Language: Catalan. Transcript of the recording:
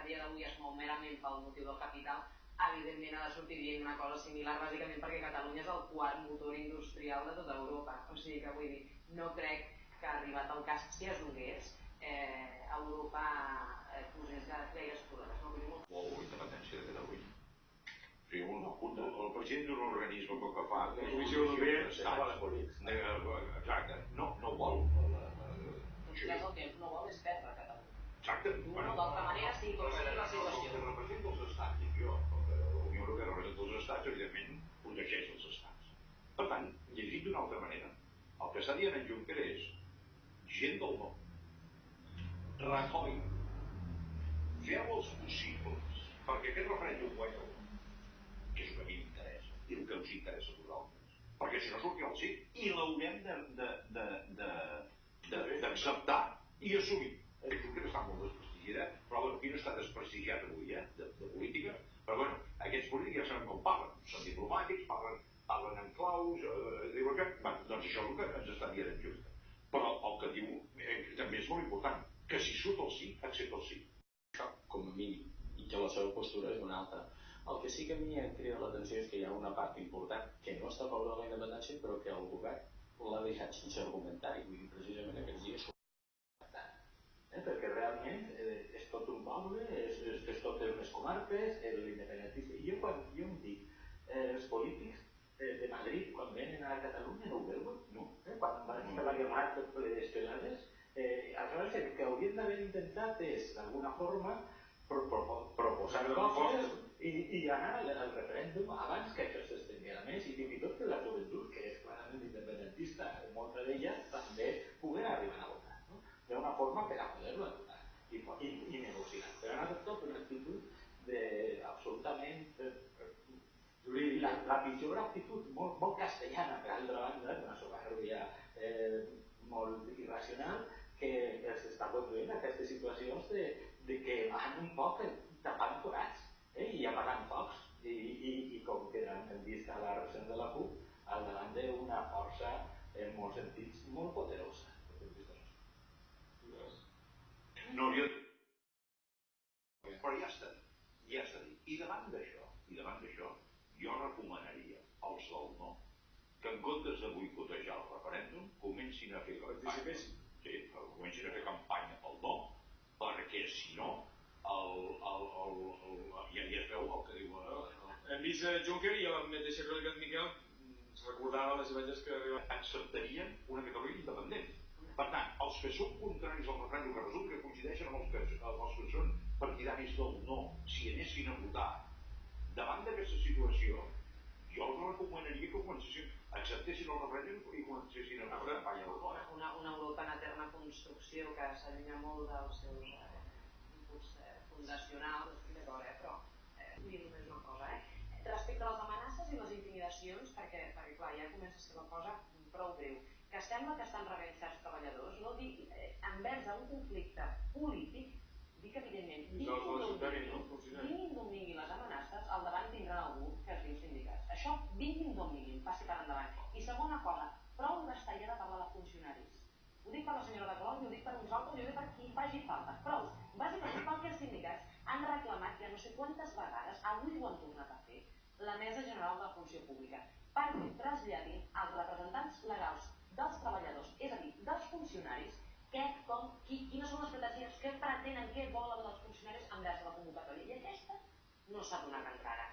dia d'avui es mou merament pel motiu del capital, evidentment ha de sortir dient una cosa similar, bàsicament perquè Catalunya és el quart motor industrial de tota Europa. O sigui que vull dir, no crec que arribat el cas, si es donés, Europa posés gaires problemes. O independència de Catalunya. El president d'un organisme que fa... La Comissió Europea exacte, no vol. Doncs ja és el que no vol és perdre Catalunya. Exacte. D'altra manera, sí, com sigui la situació. El que representa els estats, dic jo, la Unió Europea representa els estats, evidentment, protegeix els estats. Per tant, llegit d'una altra manera, el que està dient en Juncker és gent del món. Rajoy, feu els possibles perquè aquest referèndum guanya el món, que és el que a mi m'interessa, i el que us interessa a vosaltres. Perquè si no sortirà el sí, i l'haurem d'acceptar i assumir. El Juncker està molt desprestigiat, però bueno, aquí no està desprestigiat avui, de política, però bueno, aquests polítics ja sabem com parlen, són diplomàtics, parlen en claus, diuen que... Doncs això és el que ens està dient en Juncker. Però el que diu també és molt important, que si surt el sí, accepta el sí. Això, com a mínim, i que la seva postura és una altra. El que sí que a mi em crida l'atenció és que hi ha una part important que no està a favor de la independència, però que el govern l'ha deixat sense argumentari, vull dir, precisament aquests dies perquè realment és tot un poble, és tot unes comarques, l'independentista. I jo quan em dic, els polítics de Madrid, quan venen a Catalunya, no ho veuen? No. Quan van fer la guerra ple d'estelades, aleshores el que haurien d'haver intentat és, d'alguna forma, proposar coses i anar al referèndum abans que això s'estenguera més i fins i tot que la joventut, que és clarament independentista, molta d'ella també poguera arribar a votar. Hi ha una forma per a poder-lo aturar i negociar. Però han adoptat una actitud absolutament la pitjor actitud, molt castellana, per altra banda, una soberbia molt irracional, que els està conduint a aquestes situacions de que van un poc tapant forats i apagant focs. I com que hem vist a la reunió de la CUP, al davant d'una força, en molts sentits, molt poderosa. No hauria de... Però ja està dit. I davant d'això, jo recomanaria als del no que en comptes de boicotejar el referèndum comencin a fer campanya. Sí, comencin a fer campanya pel no, perquè si no, ja es veu el que diu... Hem vist Juncker i a la mateixa realitat Miquel recordava les imatges que arriben. Acceptarien una Catalunya independent. Per tant, els que són contraris al referèndum, que resulta que coincideixen amb els que són partidaris del no, si anessin a votar, davant d'aquesta situació, jo els recomanaria que acceptessin el referèndum i comencessin a fer campanya del no. Una Europa en eterna construcció que s'allunya molt dels seus inputs fundacionals, estic d'acord, però vull dir només una cosa, respecte a les amenaces i les intimidacions, perquè clar, ja comença a ser la cosa prou greu, que sembla que estan rebent certs treballadors, no dic envers a un conflicte polític, dic evidentment, vinguin d'on vinguin les amenaces, al davant tindran algú que es diu sindicats. Això, vinguin d'on vinguin, passi per endavant. I segona cosa, prou d'estar ja de parlar de funcionaris. Ho dic per la senyora de Colom, ho dic per uns altres, ho dic per qui faci falta. Prou, bàsicament perquè els sindicats han reclamat ja no sé quantes vegades, avui ho han tornat a fer, la Mesa General de la Funció Pública, perquè traslladin als representants legals dels treballadors, és a dir, dels funcionaris, quines són les pretensions, què pretenen, què volen dels funcionaris envers la convocatòria. I aquesta no s'ha donat encara.